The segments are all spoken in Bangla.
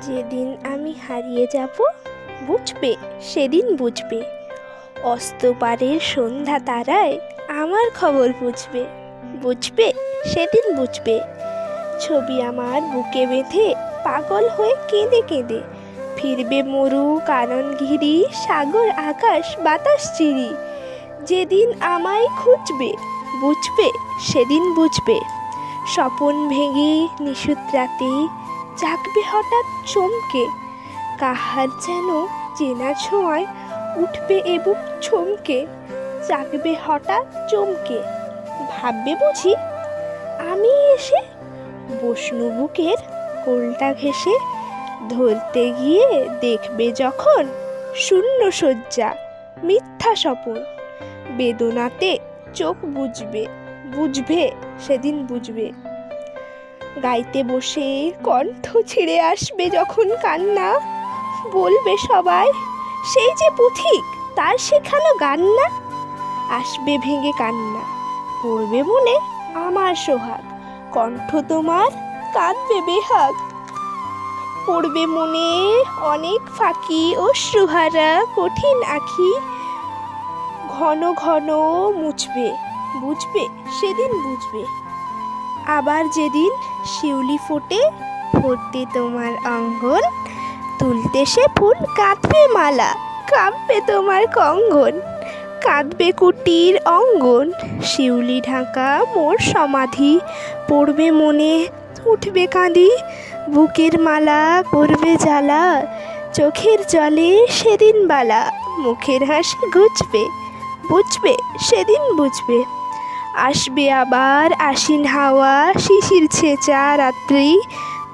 যেদিন আমি হারিয়ে যাব বুঝবে, সেদিন বুঝবে। অস্তপারের সন্ধ্যা তারায় আমার খবর বুঝবে, বুঝবে সেদিন বুঝবে। ছবি আমার বুকে বেঁধে পাগল হয়ে কেঁদে কেঁদে ফিরবে মরু কানন ঘিরি, সাগর আকাশ বাতাস চিরি। যেদিন আমায় খুঁজবে বুঝবে, সেদিন বুঝবে। স্বপন ভেঙে নিশুত রাতে জাগবে হঠাৎ চমকে, কাহার যেন চেনা ছোঁয়ায় উঠবে এ বুক চমকে। জাগবে হঠাৎ চমকে, ভাববে বুঝি আমি এসে বসনু বুকের কোলটা ঘেঁষে। ধরতে গিয়ে দেখবে যখন শূন্য শয্যা মিথ্যা স্বপন। বেদনাতে চোখ বুঝবে, বুঝবে সেদিন বুঝবে। গাইতে বসে কণ্ঠ ছিঁড়ে আসবে যখন কান্না, বলবে সবাই সেই যে পথিক তার শেখানো গান না। আসবে ভেঙে কান্না, পড়বে মনে আমার সোহাগ, কণ্ঠ তোমার কাঁদবে বেহাগ। পড়বে মনে অনেক ফাঁকি অশ্রুহারা কঠিন আঁখি, ঘন ঘন মুছবে, বুঝবে সেদিন বুঝবে। আবার যেদিন শিউলি ফোটে ভর্তি তোমার অঙ্গন, তুলতে সে ফুল কাঁদবে মালা, কাঁপবে তোমার কঙ্গন। কাঁদবে কুটির অঙ্গন, শিউলি ঢাকা মোর সমাধি। পড়বে মনে উঠবে কাঁদি, বুকের মালা করবে জ্বালা। চোখের জলে সেদিন বালা, মুখের হাসি ঘুচবে, বুঝবে সেদিন বুঝবে। আসবে আবার আশ্বিন হাওয়া শিশির ছেঁচা রাত্রি,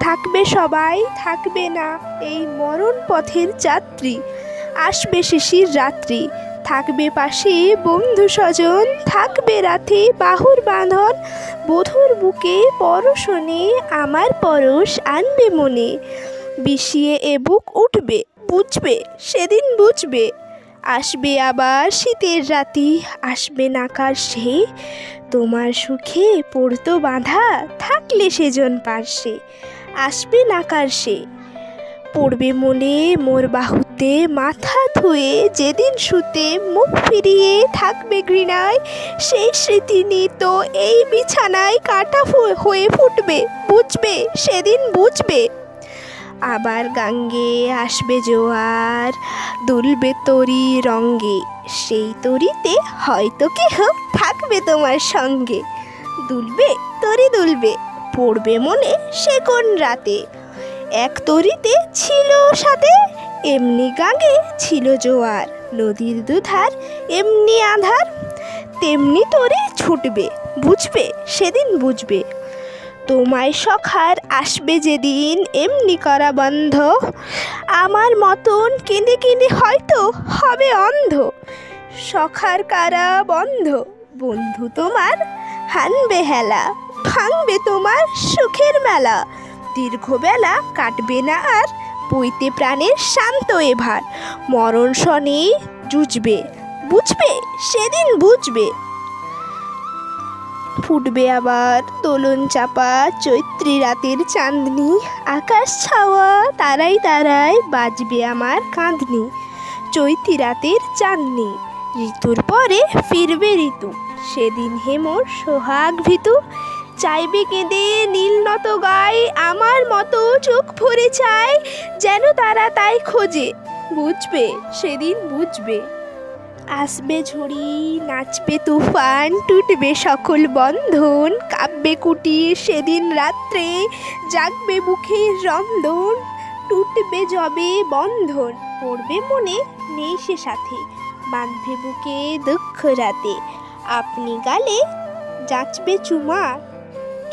থাকবে সবাই থাকবে না এই মরণ পথের যাত্রী। আসবে শিশির রাত্রি, থাকবে পাশে বন্ধু স্বজন, থাকবে রাতে বাহুর বাঁধন। বধুর বুকে পরশনে আমার পরশ আনবে মনে, বিষিয়ে এ বুক উঠবে, বুঝবে সেদিন বুঝবে। আসবে আবার শীতের রাতি, আসবে নাকার সে তোমার সুখে পড়তো বাঁধা, থাকলে সেজন পার্শ্বে। আসবে নাকার সে, পড়বে মনে মোর বাহুতে মাথা ধুয়ে যেদিন শুতে মুখ ফিরিয়ে থাকবে ঘৃণায়। সেই স্মৃতি নিত এই বিছানায় কাটা হয়ে ফুটবে, বুঝবে সেদিন বুঝবে। আবার গাঙ্গে আসবে জোয়ার, দুলবে তরি রঙ্গে, সেই তরিতে হয়তো কেহ থাকবে তোমার সঙ্গে। দুলবে তরি দুলবে, পড়বে মনে সে কোন রাতে, এক তরিতে ছিল সাথে এমনি গাঙ্গে ছিল জোয়ার। নদীর দুধার এমনি আধার, তেমনি তরি ছুটবে, বুঝবে সেদিন বুঝবে। তোমায় সখার আসবে যেদিন এমনি করা বন্ধ, আমার মতন কেঁদে কেঁদে হয়তো হবে অন্ধ। সখার কারা বন্ধ, বন্ধু তোমার হানবে হেলা, ভাঙবে তোমার সুখের মেলা। দীর্ঘবেলা কাটবে না আর বইতে প্রাণের শান্ত এভার, মরণ শনে জুঝবে, বুঝবে সেদিন বুঝবে। ফুটবে আবার দোলন চাপা চৈত্রী রাতের চাঁদনি, আকাশ ছাওয়া তারাই তারাই বাজবে আমার কাঁদনি। চৈত্রী রাতের চাঁদনি, ঋতুর পরে ফিরবে ঋতু, সেদিন হেমর সোহাগ ভীতু। চাইবে কেঁদে নীল নত গায় আমার মতো চোখ ভরে চায়, যেন তারা তাই খোঁজে, বুঝবে সেদিন বুঝবে। আসবে ঝুড়ি নাচবে তুফান, টুটবে সকল বন্ধন, কাঁপবে কুটির সেদিন রাত্রে, জাগবে বুকের রন্ধন। টুটবে যবে বন্ধন, পড়বে মনে নেই সে সাথে, বাঁধবে বুকে দুঃখ রাতে। আপনি গালে যাচবে চুমা,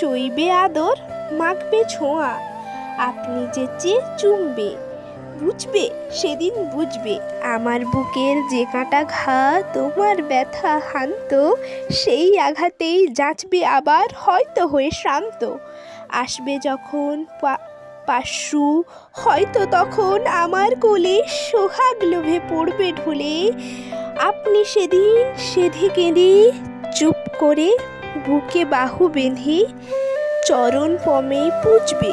চইবে আদর মাখবে ছোঁয়া। আপনি যেচে চুমবে, বুঝবে সেদিন বুঝবে। আমার বুকের যে কাটা ঘা তোমার ব্যথা হান্ত, সেই আঘাতেই যাচবে আবার হয়তো হয়ে শ্রান্ত। আসবে যখন পাশু হয়তো তখন আমার কোলে, সোহাগ লোভে পড়বে ঢুলে। আপনি সেদিন সেধে কেঁদে চুপ করে বুকে বাহু বেঁধে, চরণ পমে পুজবে,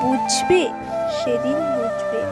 বুঝবে সেদিন বুঝবে।